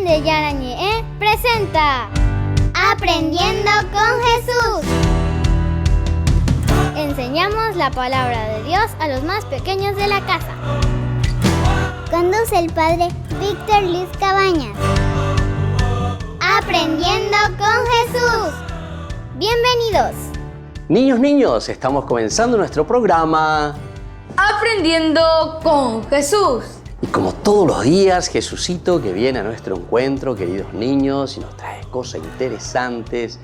de Yarañé presenta Aprendiendo con Jesús. Enseñamos la palabra de Dios a los más pequeños de la casa. Conduce el padre Víctor Luis Cabañas. Aprendiendo con Jesús. Bienvenidos. Niños, estamos comenzando nuestro programa Aprendiendo con Jesús. Y como todos los días, Jesucito que viene a nuestro encuentro, queridos niños, y nos trae cosas interesantes.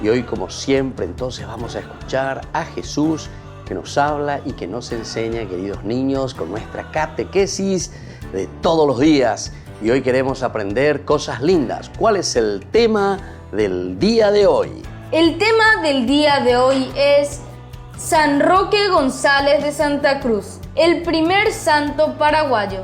Y hoy, como siempre, entonces vamos a escuchar a Jesús que nos habla y que nos enseña, queridos niños, con nuestra catequesis de todos los días. Y hoy queremos aprender cosas lindas. ¿Cuál es el tema del día de hoy? El tema del día de hoy es San Roque González de Santa Cruz, el primer santo paraguayo.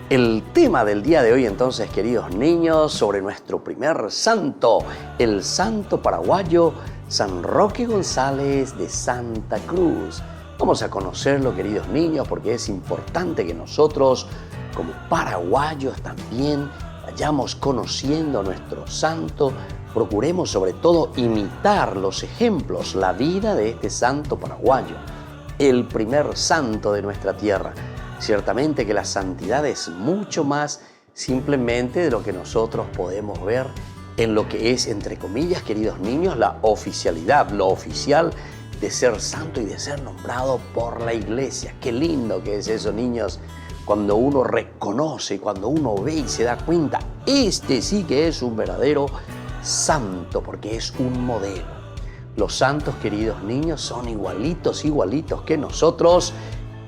El tema del día de hoy entonces, queridos niños, sobre nuestro primer santo, el santo paraguayo San Roque González de Santa Cruz. Vamos a conocerlo, queridos niños, porque es importante que nosotros, como paraguayos, también vayamos conociendo a nuestro santo. Procuremos sobre todo imitar los ejemplos, la vida de este santo paraguayo, el primer santo de nuestra tierra. Ciertamente que la santidad es mucho más simplemente de lo que nosotros podemos ver en lo que es, entre comillas, queridos niños, la oficialidad, lo oficial de ser santo y de ser nombrado por la iglesia. Qué lindo que es eso, niños, cuando uno reconoce, cuando uno ve y se da cuenta, este sí que es un verdadero santo, porque es un modelo. Los santos, queridos niños, son igualitos que nosotros,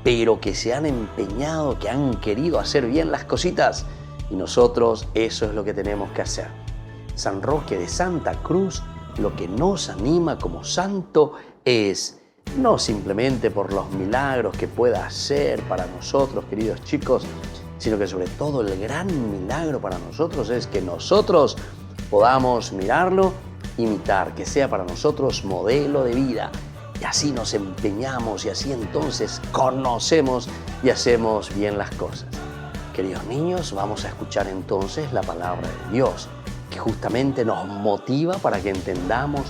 pero que se han empeñado, que han querido hacer bien las cositas, y nosotros eso es lo que tenemos que hacer. San Roque de Santa Cruz lo que nos anima como santo es no simplemente por los milagros que pueda hacer para nosotros, queridos chicos, sino que sobre todo el gran milagro para nosotros es que nosotros podamos mirarlo, imitar, que sea para nosotros modelo de vida. Y así nos empeñamos y así entonces conocemos y hacemos bien las cosas. Queridos niños, vamos a escuchar entonces la palabra de Dios, que justamente nos motiva para que entendamos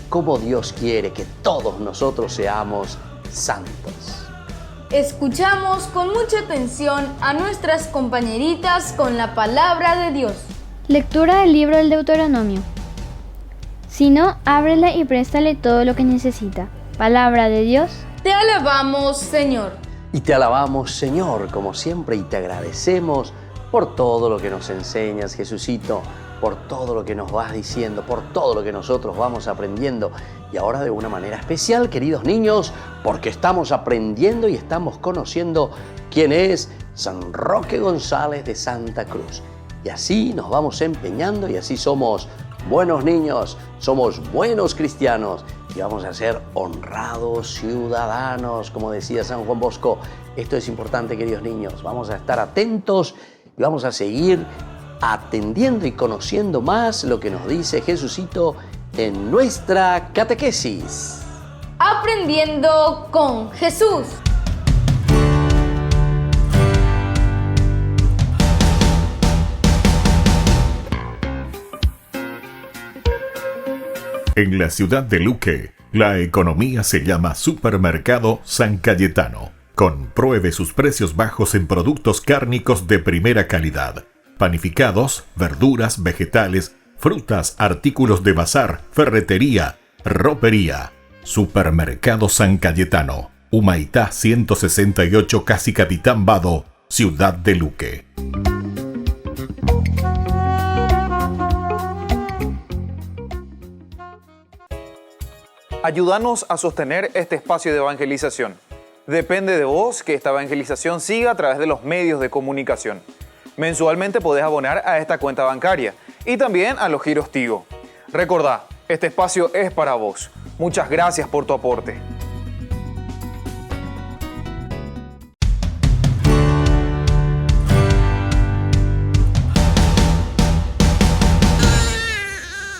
cómo Dios quiere que todos nosotros seamos santos. Escuchamos con mucha atención a nuestras compañeritas con la palabra de Dios. Lectura del libro del Deuteronomio. Si no, ábrele y préstale todo lo que necesita. Palabra de Dios. Te alabamos, Señor. Y te alabamos, Señor, como siempre, y te agradecemos por todo lo que nos enseñas, Jesucito, por todo lo que nos vas diciendo, por todo lo que nosotros vamos aprendiendo. Y ahora de una manera especial, queridos niños, porque estamos aprendiendo y estamos conociendo quién es San Roque González de Santa Cruz. Y así nos vamos empeñando y así somos buenos niños, somos buenos cristianos y vamos a ser honrados ciudadanos, como decía San Juan Bosco. Esto es importante, queridos niños. Vamos a estar atentos y vamos a seguir atendiendo y conociendo más lo que nos dice Jesucito en nuestra catequesis. Aprendiendo con Jesús. En la ciudad de Luque, la economía se llama Supermercado San Cayetano. Compruebe sus precios bajos en productos cárnicos de primera calidad. Panificados, verduras, vegetales, frutas, artículos de bazar, ferretería, ropería. Supermercado San Cayetano, Humaitá 168, Casi Capitán Vado, ciudad de Luque. Ayúdanos a sostener este espacio de evangelización. Depende de vos que esta evangelización siga a través de los medios de comunicación. Mensualmente podés abonar a esta cuenta bancaria y también a los giros Tigo. Recordá, este espacio es para vos. Muchas gracias por tu aporte.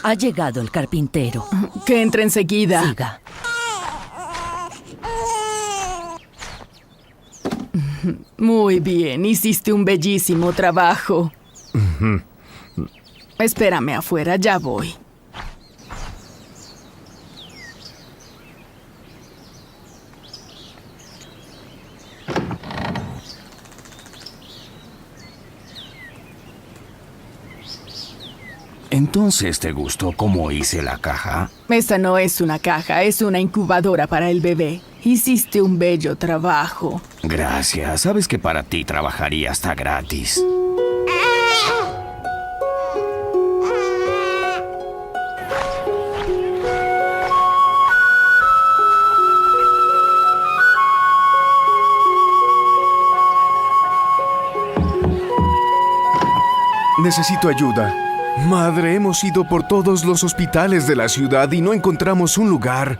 Ha llegado el carpintero. Que entre enseguida. Siga. Muy bien, hiciste un bellísimo trabajo. Espérame afuera, ya voy. Entonces, ¿te gustó cómo hice la caja? Esta no es una caja, es una incubadora para el bebé. Hiciste un bello trabajo. Gracias. Sabes que para ti trabajaría hasta gratis. Necesito ayuda. Madre, hemos ido por todos los hospitales de la ciudad y no encontramos un lugar.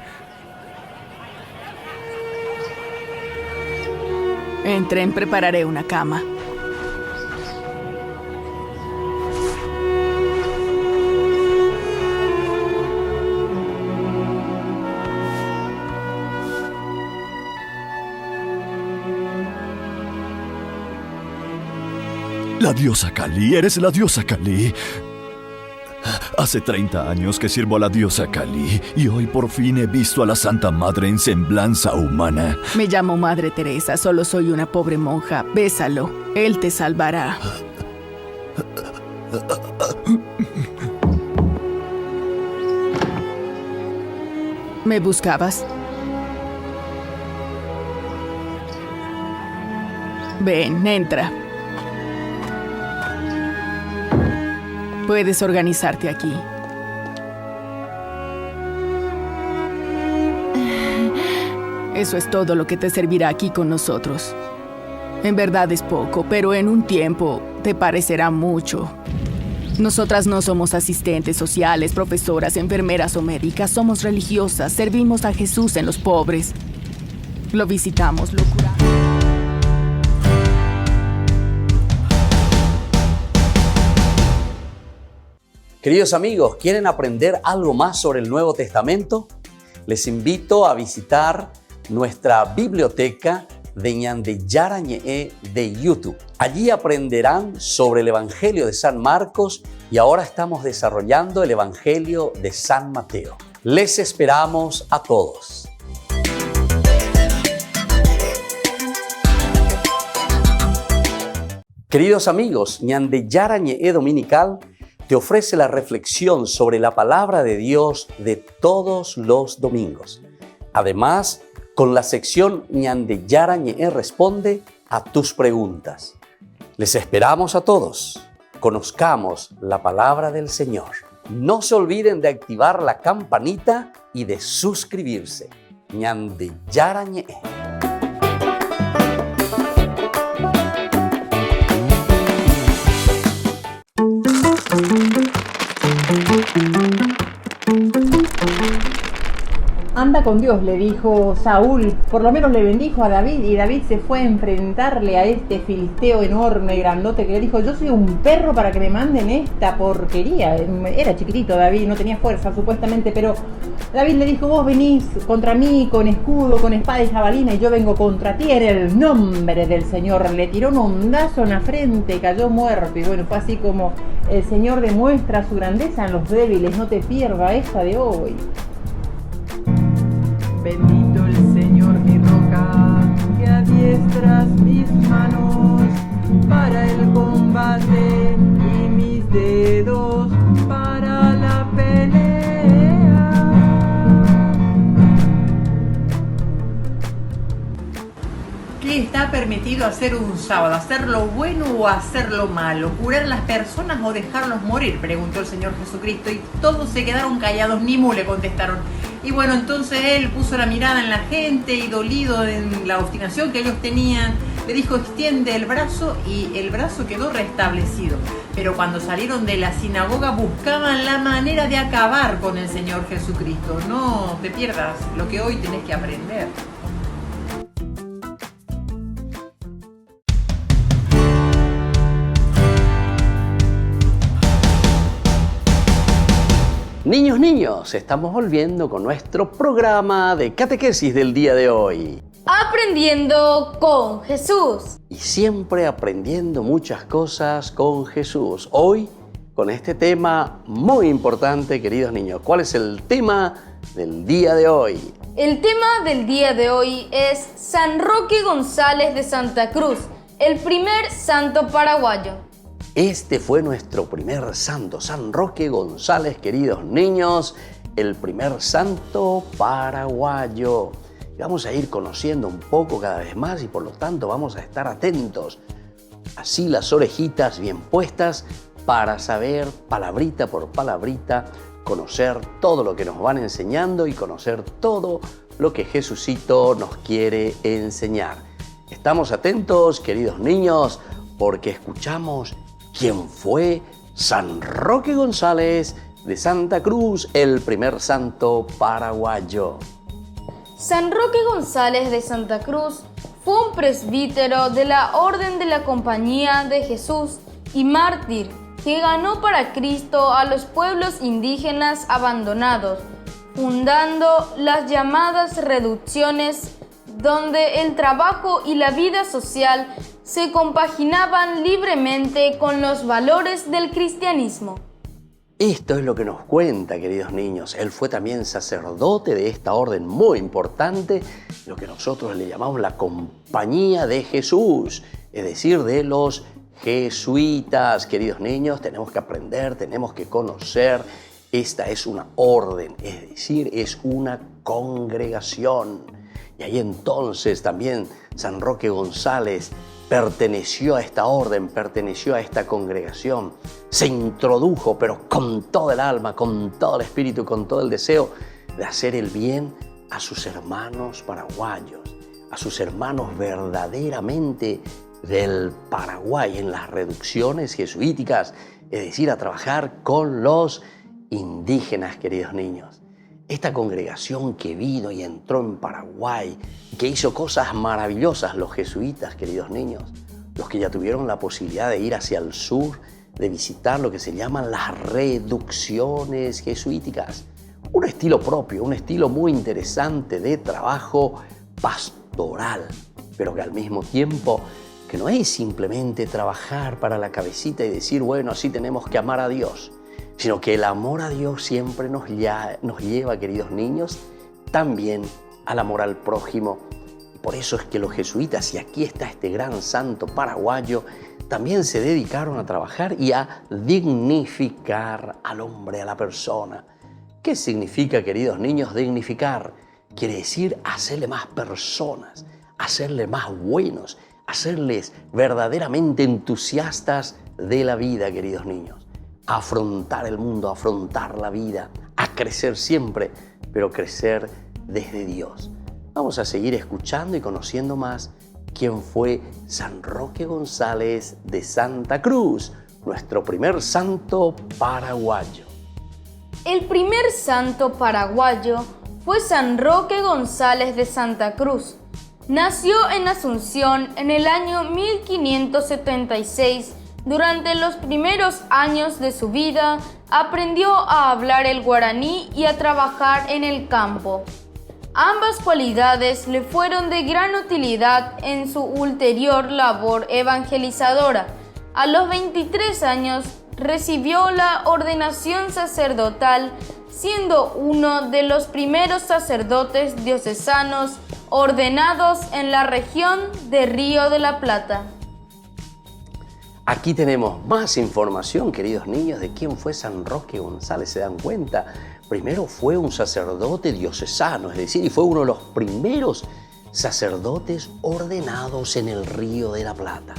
Entren, prepararé una cama. La diosa Kali, eres la diosa Kali. Hace 30 años que sirvo a la diosa Kali y hoy por fin he visto a la Santa Madre en semblanza humana. Me llamo Madre Teresa, solo soy una pobre monja. Bésalo, él te salvará. ¿Me buscabas? Ven, entra. Puedes organizarte aquí. Eso es todo lo que te servirá aquí con nosotros. En verdad es poco, pero en un tiempo te parecerá mucho. Nosotras no somos asistentes sociales, profesoras, enfermeras o médicas. Somos religiosas, servimos a Jesús en los pobres. Lo visitamos, lo curamos. Queridos amigos, ¿quieren aprender algo más sobre el Nuevo Testamento? Les invito a visitar nuestra biblioteca de Ñande Yarañe de YouTube. Allí aprenderán sobre el Evangelio de San Marcos y ahora estamos desarrollando el Evangelio de San Mateo. Les esperamos a todos. Queridos amigos, Ñande Yarañe Dominical te ofrece la reflexión sobre la palabra de Dios de todos los domingos. Además, con la sección Ñande Yarañe responde a tus preguntas. Les esperamos a todos. Conozcamos la palabra del Señor. No se olviden de activar la campanita y de suscribirse. Ñande Yarañe. Anda con Dios, le dijo Saúl, por lo menos le bendijo a David, y David se fue a enfrentarle a este filisteo enorme, grandote, que le dijo, yo soy un perro para que me manden esta porquería. Era chiquitito David, no tenía fuerza supuestamente, pero David le dijo, vos venís contra mí con escudo, con espada y jabalina, y yo vengo contra ti en el nombre del Señor. Le tiró un ondazo en la frente y cayó muerto, y bueno, fue así como el Señor demuestra su grandeza en los débiles. No te pierdas esta de hoy. Bendito el Señor, mi roca, que adiestras mis manos para el combate y mis dedos para la pelea. ¿Qué está permitido hacer un sábado? ¿Hacer lo bueno o hacer lo malo? ¿Curar a las personas o dejarlos morir? Preguntó el Señor Jesucristo, y todos se quedaron callados, ni mu le contestaron. Y bueno, entonces él puso la mirada en la gente y, dolido en la obstinación que ellos tenían, le dijo, extiende el brazo, y el brazo quedó restablecido. Pero cuando salieron de la sinagoga buscaban la manera de acabar con el Señor Jesucristo. No te pierdas lo que hoy tenés que aprender. Niños, estamos volviendo con nuestro programa de catequesis del día de hoy. Aprendiendo con Jesús. Y siempre aprendiendo muchas cosas con Jesús. Hoy con este tema muy importante, queridos niños. ¿Cuál es el tema del día de hoy? El tema del día de hoy es San Roque González de Santa Cruz, el primer santo paraguayo. Este fue nuestro primer santo, San Roque González, queridos niños, el primer santo paraguayo. Y vamos a ir conociendo un poco cada vez más y por lo tanto vamos a estar atentos, así las orejitas bien puestas para saber palabrita por palabrita, conocer todo lo que nos van enseñando y conocer todo lo que Jesucito nos quiere enseñar. Estamos atentos, queridos niños, porque escuchamos quién fue San Roque González de Santa Cruz, el primer santo paraguayo. San Roque González de Santa Cruz fue un presbítero de la Orden de la Compañía de Jesús y mártir que ganó para Cristo a los pueblos indígenas abandonados, fundando las llamadas reducciones, donde el trabajo y la vida social se compaginaban libremente con los valores del cristianismo. Esto es lo que nos cuenta, queridos niños. Él fue también sacerdote de esta orden muy importante, lo que nosotros le llamamos la Compañía de Jesús, es decir, de los jesuitas. Queridos niños, tenemos que aprender, tenemos que conocer. Esta es una orden, es decir, es una congregación. Y ahí entonces también San Roque González perteneció a esta orden, perteneció a esta congregación. Se introdujo, pero con todo el alma, con todo el espíritu, con todo el deseo de hacer el bien a sus hermanos paraguayos, a sus hermanos verdaderamente del Paraguay, en las reducciones jesuíticas, es decir, a trabajar con los indígenas, queridos niños. Esta congregación que vino y entró en Paraguay, que hizo cosas maravillosas, los jesuitas, queridos niños, los que ya tuvieron la posibilidad de ir hacia el sur, de visitar lo que se llaman las reducciones jesuíticas. Un estilo propio, un estilo muy interesante de trabajo pastoral, pero que al mismo tiempo que no es simplemente trabajar para la cabecita y decir, bueno, así tenemos que amar a Dios, sino que el amor a Dios siempre nos lleva, queridos niños, también al amor al prójimo. Y por eso es que los jesuitas, y aquí está este gran santo paraguayo, también se dedicaron a trabajar y a dignificar al hombre, a la persona. ¿Qué significa, queridos niños, dignificar? Quiere decir hacerle más personas, hacerle más buenos, hacerles verdaderamente entusiastas de la vida, queridos niños. Afrontar el mundo, afrontar la vida, a crecer siempre, pero crecer desde Dios. Vamos a seguir escuchando y conociendo más quién fue San Roque González de Santa Cruz, nuestro primer santo paraguayo. El primer santo paraguayo fue San Roque González de Santa Cruz. Nació en Asunción en el año 1576. Durante los primeros años de su vida, aprendió a hablar el guaraní y a trabajar en el campo. Ambas cualidades le fueron de gran utilidad en su ulterior labor evangelizadora. A los 23 años recibió la ordenación sacerdotal, siendo uno de los primeros sacerdotes diocesanos ordenados en la región de Río de la Plata. Aquí tenemos más información, queridos niños, de quién fue San Roque González. ¿Se dan cuenta? Primero fue un sacerdote diocesano, es decir, y fue uno de los primeros sacerdotes ordenados en el Río de la Plata.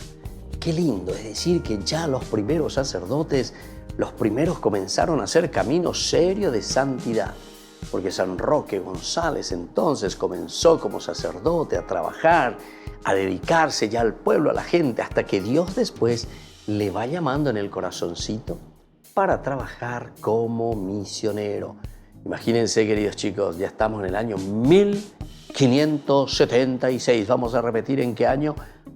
Qué lindo, es decir, que ya los primeros sacerdotes, los primeros comenzaron a hacer camino serio de santidad. Porque San Roque González entonces comenzó como sacerdote a trabajar, a dedicarse ya al pueblo, a la gente, hasta que Dios después le va llamando en el corazoncito para trabajar como misionero. Imagínense, queridos chicos, ya estamos en el año 1576. Vamos a repetir en qué año.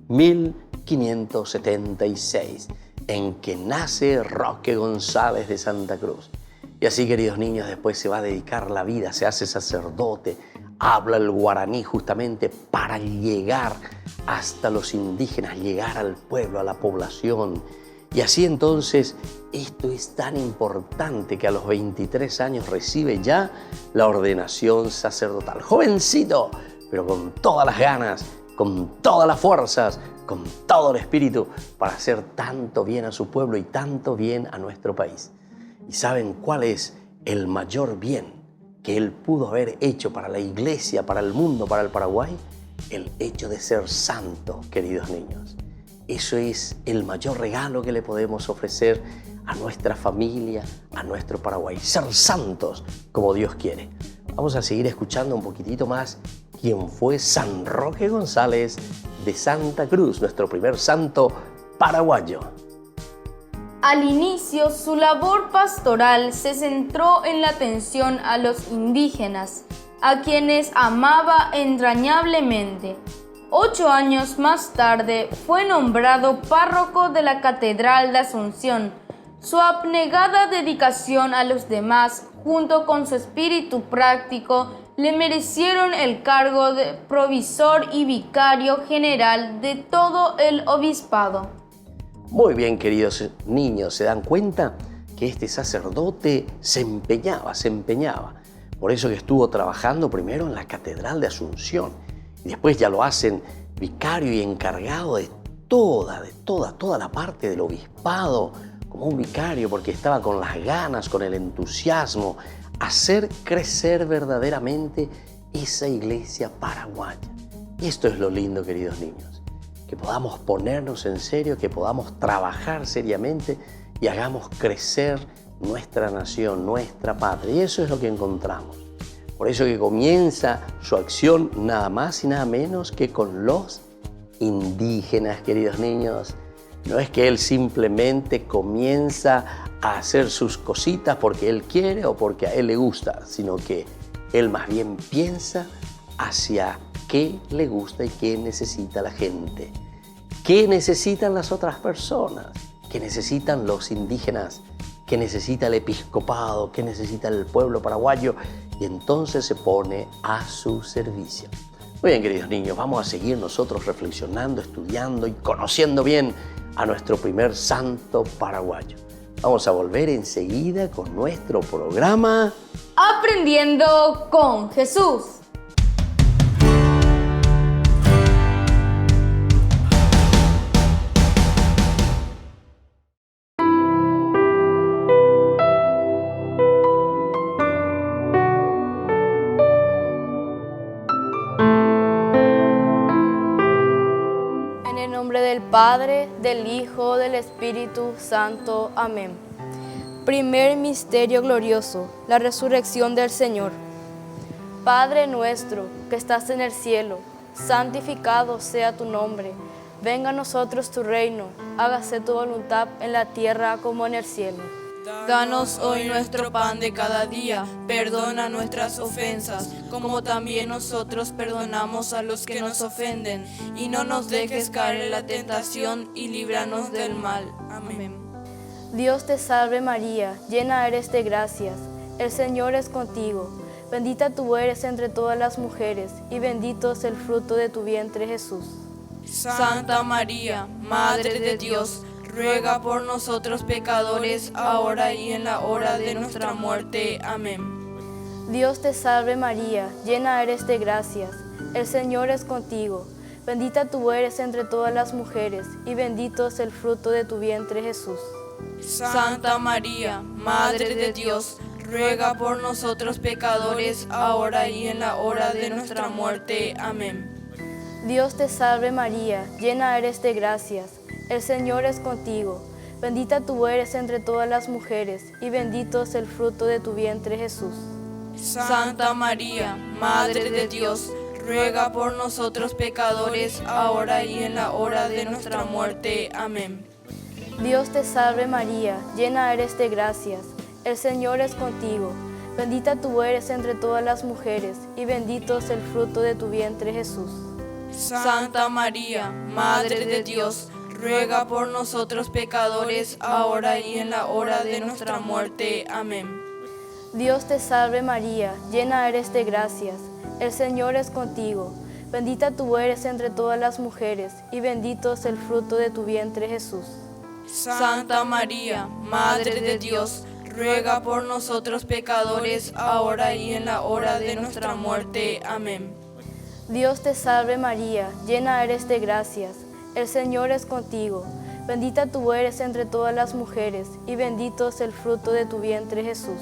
1576, en que nace Roque González de Santa Cruz. Y así, queridos niños, después se va a dedicar la vida, se hace sacerdote, habla el guaraní justamente para llegar hasta los indígenas, llegar al pueblo, a la población. Y así entonces, esto es tan importante que a los 23 años recibe ya la ordenación sacerdotal. Jovencito, pero con todas las ganas, con todas las fuerzas, con todo el espíritu para hacer tanto bien a su pueblo y tanto bien a nuestro país. ¿Y saben cuál es el mayor bien que él pudo haber hecho para la iglesia, para el mundo, para el Paraguay? El hecho de ser santo, queridos niños. Eso es el mayor regalo que le podemos ofrecer a nuestra familia, a nuestro Paraguay. Ser santos como Dios quiere. Vamos a seguir escuchando un poquitito más quién fue San Roque González de Santa Cruz, nuestro primer santo paraguayo. Al inicio, su labor pastoral se centró en la atención a los indígenas, a quienes amaba entrañablemente. 8 años más tarde fue nombrado párroco de la Catedral de Asunción. Su abnegada dedicación a los demás, junto con su espíritu práctico, le merecieron el cargo de provisor y vicario general de todo el obispado. Muy bien, queridos niños, ¿se dan cuenta que este sacerdote se empeñaba? Por eso que estuvo trabajando primero en la Catedral de Asunción y después ya lo hacen vicario y encargado de toda la parte del obispado, como un vicario, porque estaba con las ganas, con el entusiasmo, hacer crecer verdaderamente esa iglesia paraguaya. Y esto es lo lindo, queridos niños, que podamos ponernos en serio, que podamos trabajar seriamente y hagamos crecer nuestra nación, nuestra patria. Y eso es lo que encontramos. Por eso que comienza su acción nada más y nada menos que con los indígenas, queridos niños. No es que él simplemente comienza a hacer sus cositas porque él quiere o porque a él le gusta, sino que él más bien piensa hacia qué le gusta y qué necesita la gente. ¿Qué necesitan las otras personas? ¿Qué necesitan los indígenas? ¿Qué necesita el episcopado? ¿Qué necesita el pueblo paraguayo? Y entonces se pone a su servicio. Muy bien, queridos niños, vamos a seguir nosotros reflexionando, estudiando y conociendo bien a nuestro primer santo paraguayo. Vamos a volver enseguida con nuestro programa Aprendiendo con Jesús. Del Padre, del Hijo, del Espíritu Santo. Amén. Primer misterio glorioso, la resurrección del Señor. Padre nuestro, que estás en el cielo, santificado sea tu nombre. Venga a nosotros tu reino, hágase tu voluntad en la tierra como en el cielo. Danos hoy nuestro pan de cada día, perdona nuestras ofensas, como también nosotros perdonamos a los que nos ofenden, y no nos dejes caer en la tentación, y líbranos del mal. Amén. Dios te salve María, llena eres de gracias, el Señor es contigo, bendita tú eres entre todas las mujeres, y bendito es el fruto de tu vientre Jesús. Santa María, Madre de Dios, ruega por nosotros pecadores, ahora y en la hora de nuestra muerte. Amén. Dios te salve María, llena eres de gracias, el Señor es contigo, bendita tú eres entre todas las mujeres, y bendito es el fruto de tu vientre Jesús. Santa María, Madre de Dios, ruega por nosotros pecadores, ahora y en la hora de nuestra muerte. Amén. Dios te salve María, llena eres de gracias, el Señor es contigo, bendita tú eres entre todas las mujeres, y bendito es el fruto de tu vientre Jesús. Santa María, Madre de Dios, ruega por nosotros pecadores, ahora y en la hora de nuestra muerte. Amén. Dios te salve María, llena eres de gracias, el Señor es contigo, bendita tú eres entre todas las mujeres, y bendito es el fruto de tu vientre Jesús. Santa María, Madre de Dios, ruega por nosotros pecadores, ahora y en la hora de nuestra muerte. Amén. Dios te salve María, llena eres de gracias, el Señor es contigo, bendita tú eres entre todas las mujeres, y bendito es el fruto de tu vientre Jesús. Santa María, Madre de Dios, ruega por nosotros pecadores, ahora y en la hora de nuestra muerte. Amén. Dios te salve María, llena eres de gracias, el Señor es contigo. Bendita tú eres entre todas las mujeres, y bendito es el fruto de tu vientre Jesús.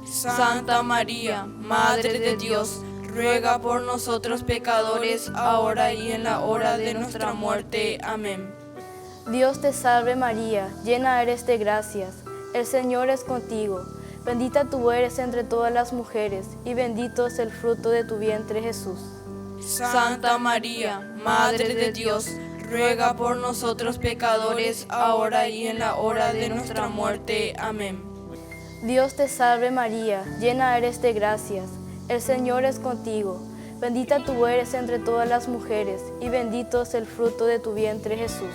Santa María, Madre de Dios, ruega por nosotros pecadores, ahora y en la hora de nuestra muerte. Amén. Dios te salve María, llena eres de gracias, el Señor es contigo. Bendita tú eres entre todas las mujeres, y bendito es el fruto de tu vientre Jesús. Santa María, Madre de Dios, ruega por nosotros pecadores, ahora y en la hora de nuestra muerte. Amén. Dios te salve María, llena eres de gracias, el Señor es contigo. Bendita tú eres entre todas las mujeres, y bendito es el fruto de tu vientre Jesús.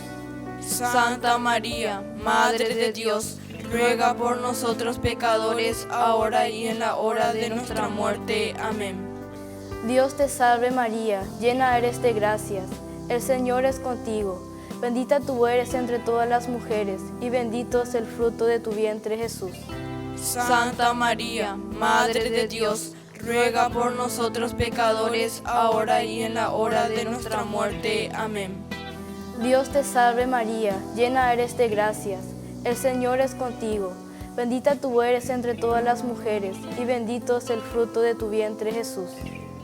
Santa María, Madre de Dios, ruega por nosotros pecadores, ahora y en la hora de nuestra muerte. Amén. Dios te salve María, llena eres de gracias, el Señor es contigo. Bendita tú eres entre todas las mujeres, y bendito es el fruto de tu vientre Jesús. Santa María, Madre de Dios, ruega por nosotros pecadores, ahora y en la hora de nuestra muerte. Amén. Dios te salve María, llena eres de gracias, el Señor es contigo. Bendita tú eres entre todas las mujeres, y bendito es el fruto de tu vientre Jesús.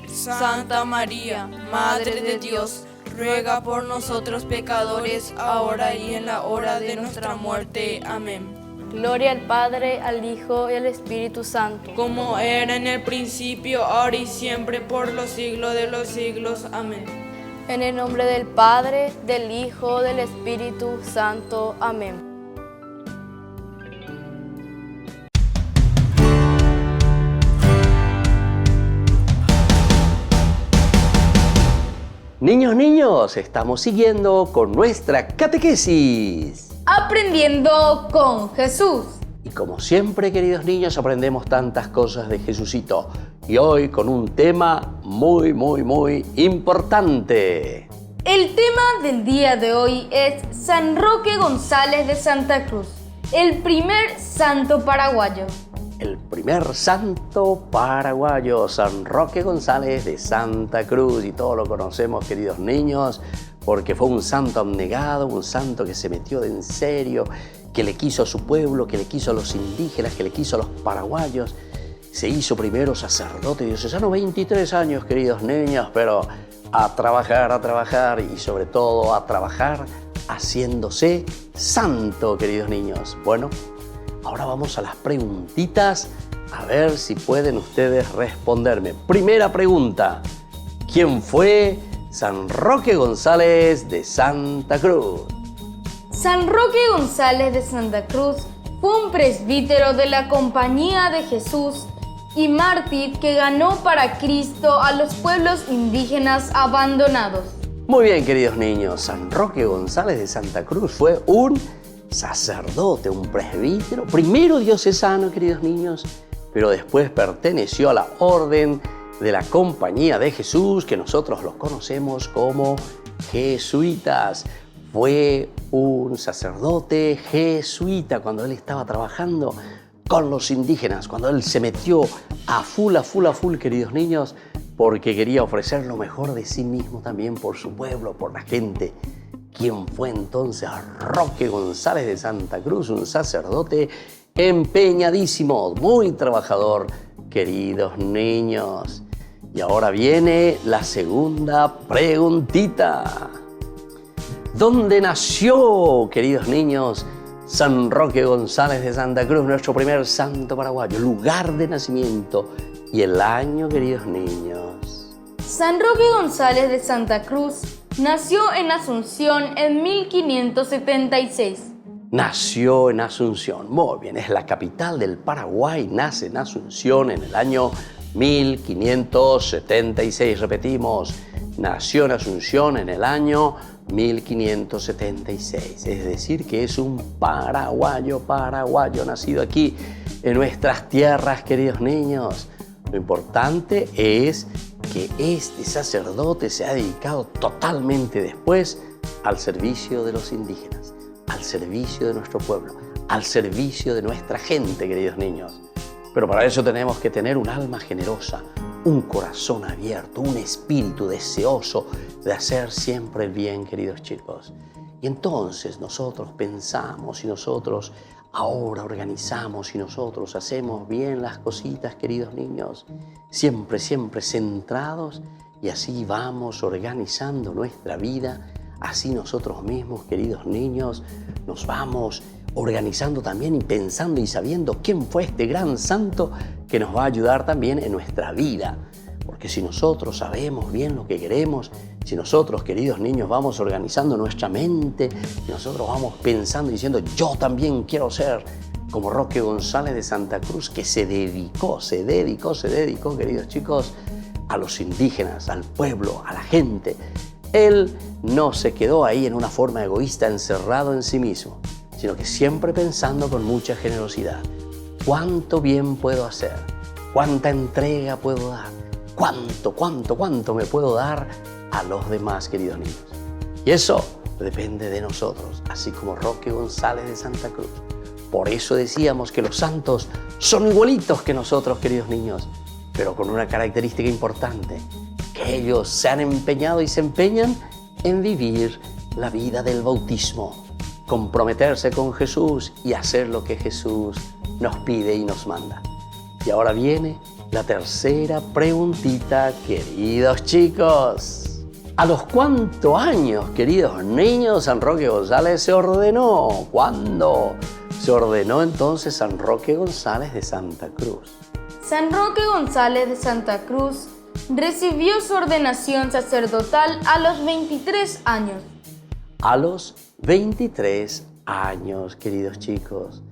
Santa María, Madre de Dios, ruega por nosotros pecadores, ahora y en la hora de nuestra muerte. Amén. Gloria al Padre, al Hijo y al Espíritu Santo. Como era en el principio, ahora y siempre, por los siglos de los siglos. Amén. En el nombre del Padre, del Hijo, del Espíritu Santo. Amén. Niños, estamos siguiendo con nuestra catequesis. Aprendiendo con Jesús. Y como siempre, queridos niños, aprendemos tantas cosas de Jesucito. Y hoy con un tema muy importante. El tema del día de hoy es San Roque González de Santa Cruz, el primer santo paraguayo. El primer santo paraguayo, San Roque González de Santa Cruz. Y todos lo conocemos, queridos niños, porque fue un santo abnegado, un santo que se metió de en serio, que le quiso a su pueblo, que le quiso a los indígenas, que le quiso a los paraguayos. Se hizo primero sacerdote diocesano, 23 años, queridos niños, pero a trabajar y sobre todo a trabajar haciéndose santo, queridos niños. Bueno, ahora vamos a las preguntitas, a ver si pueden ustedes responderme. Primera pregunta, ¿quién fue San Roque González de Santa Cruz? San Roque González de Santa Cruz fue un presbítero de la Compañía de Jesús y mártir que ganó para Cristo a los pueblos indígenas abandonados. Muy bien, queridos niños, San Roque González de Santa Cruz fue un sacerdote, un presbítero, primero diocesano, queridos niños, pero después perteneció a la orden de la Compañía de Jesús, que nosotros los conocemos como jesuitas. Fue un sacerdote jesuita cuando él estaba trabajando con los indígenas, cuando él se metió a full, queridos niños, porque quería ofrecer lo mejor de sí mismo también por su pueblo, por la gente. ¿Quién fue entonces Roque González de Santa Cruz? Un sacerdote empeñadísimo, muy trabajador, queridos niños. Y ahora viene la segunda preguntita. ¿Dónde nació, queridos niños, San Roque González de Santa Cruz, nuestro primer santo paraguayo? Lugar de nacimiento y el año, queridos niños. San Roque González de Santa Cruz nació en Asunción en 1576. Nació en Asunción, muy bien, es la capital del Paraguay, nace en Asunción en el año 1576, repetimos, nació en Asunción en el año 1576, es decir que es un paraguayo nacido aquí en nuestras tierras, queridos niños. Lo importante es que este sacerdote se ha dedicado totalmente después al servicio de los indígenas, a al servicio de nuestro pueblo, al servicio de nuestra gente, queridos niños. Pero para eso tenemos que tener un alma generosa, un corazón abierto, un espíritu deseoso de hacer siempre el bien, queridos chicos. Y entonces nosotros pensamos y nosotros ahora organizamos y nosotros hacemos bien las cositas, queridos niños, siempre, siempre centrados, y así vamos organizando nuestra vida. Así nosotros mismos, queridos niños, nos vamos organizando también y pensando y sabiendo quién fue este gran santo que nos va a ayudar también en nuestra vida. Porque si nosotros sabemos bien lo que queremos, si nosotros, queridos niños, vamos organizando nuestra mente, y nosotros vamos pensando y diciendo, yo también quiero ser como Roque González de Santa Cruz, que se dedicó, queridos chicos, a los indígenas, al pueblo, a la gente. Él no se quedó ahí en una forma egoísta, encerrado en sí mismo, sino que siempre pensando con mucha generosidad. ¿Cuánto bien puedo hacer? ¿Cuánta entrega puedo dar? ¿Cuánto me puedo dar a los demás, queridos niños? Y eso depende de nosotros, así como Roque González de Santa Cruz. Por eso decíamos que los santos son igualitos que nosotros, queridos niños, pero con una característica importante, que ellos se han empeñado y se empeñan en vivir la vida del bautismo, comprometerse con Jesús y hacer lo que Jesús nos pide y nos manda. Y ahora viene la tercera preguntita, queridos chicos. ¿A los cuántos años, queridos niños, San Roque González se ordenó? ¿Cuándo se ordenó entonces San Roque González de Santa Cruz? San Roque González de Santa Cruz recibió su ordenación sacerdotal a los 23 años. A los 23 años, queridos chicos.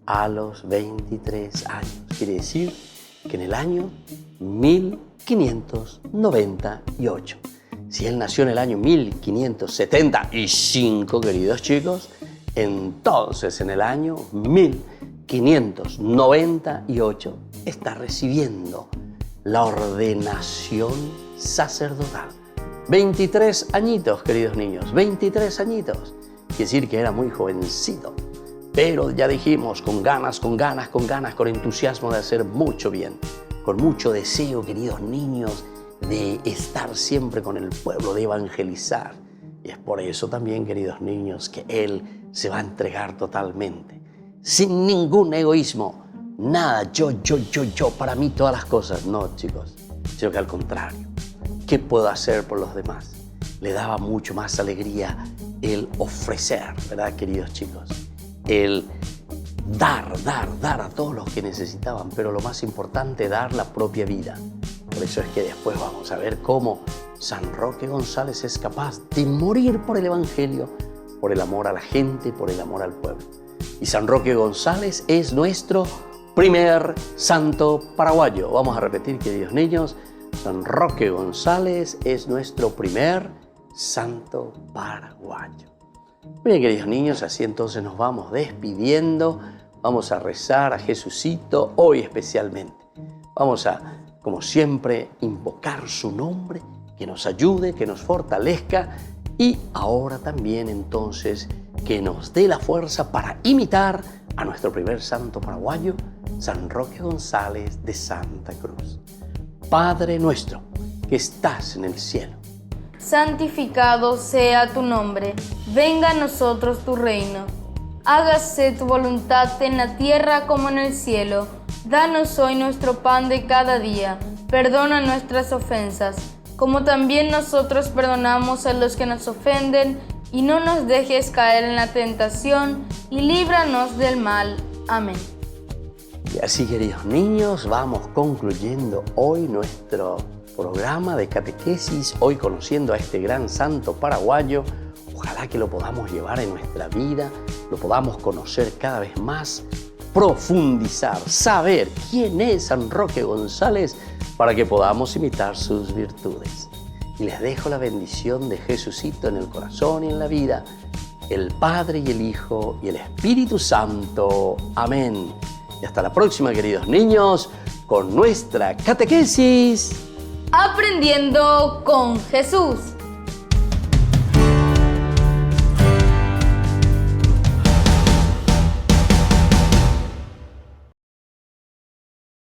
A los 23 años. Quiere decir que en el año 1598. Si él nació en el año 1575, queridos chicos, entonces en el año 1598 está recibiendo la ordenación sacerdotal. 23 añitos, queridos niños, 23 añitos. Quiere decir que era muy jovencito. Pero ya dijimos, con ganas, con entusiasmo de hacer mucho bien, con mucho deseo, queridos niños, de estar siempre con el pueblo, de evangelizar. Y es por eso también, queridos niños, que él se va a entregar totalmente, sin ningún egoísmo, nada, yo, para mí todas las cosas. No, chicos, sino que al contrario, ¿qué puedo hacer por los demás? Le daba mucho más alegría el ofrecer, ¿verdad, queridos chicos? El dar a todos los que necesitaban, pero lo más importante, dar la propia vida. Por eso es que después vamos a ver cómo San Roque González es capaz de morir por el Evangelio, por el amor a la gente, por el amor al pueblo. Y San Roque González es nuestro primer santo paraguayo. Vamos a repetir, queridos niños, San Roque González es nuestro primer santo paraguayo. Muy bien, queridos niños, así entonces nos vamos despidiendo. Vamos a rezar a Jesucito hoy especialmente. Vamos a, como siempre, invocar su nombre, que nos ayude, que nos fortalezca y ahora también entonces que nos dé la fuerza para imitar a nuestro primer santo paraguayo, San Roque González de Santa Cruz. Padre nuestro, que estás en el cielo, santificado sea tu nombre, venga a nosotros tu reino. Hágase tu voluntad en la tierra como en el cielo. Danos hoy nuestro pan de cada día. Perdona nuestras ofensas, como también nosotros perdonamos a los que nos ofenden, y no nos dejes caer en la tentación, y líbranos del mal. Amén. Y así, queridos niños, vamos concluyendo hoy nuestro programa de catequesis, hoy conociendo a este gran santo paraguayo. Ojalá que lo podamos llevar en nuestra vida, lo podamos conocer cada vez más, profundizar, saber quién es San Roque González para que podamos imitar sus virtudes. Y les dejo la bendición de Jesucito en el corazón y en la vida, el Padre y el Hijo y el Espíritu Santo. Amén. Y hasta la próxima, queridos niños, con nuestra catequesis. Aprendiendo con Jesús.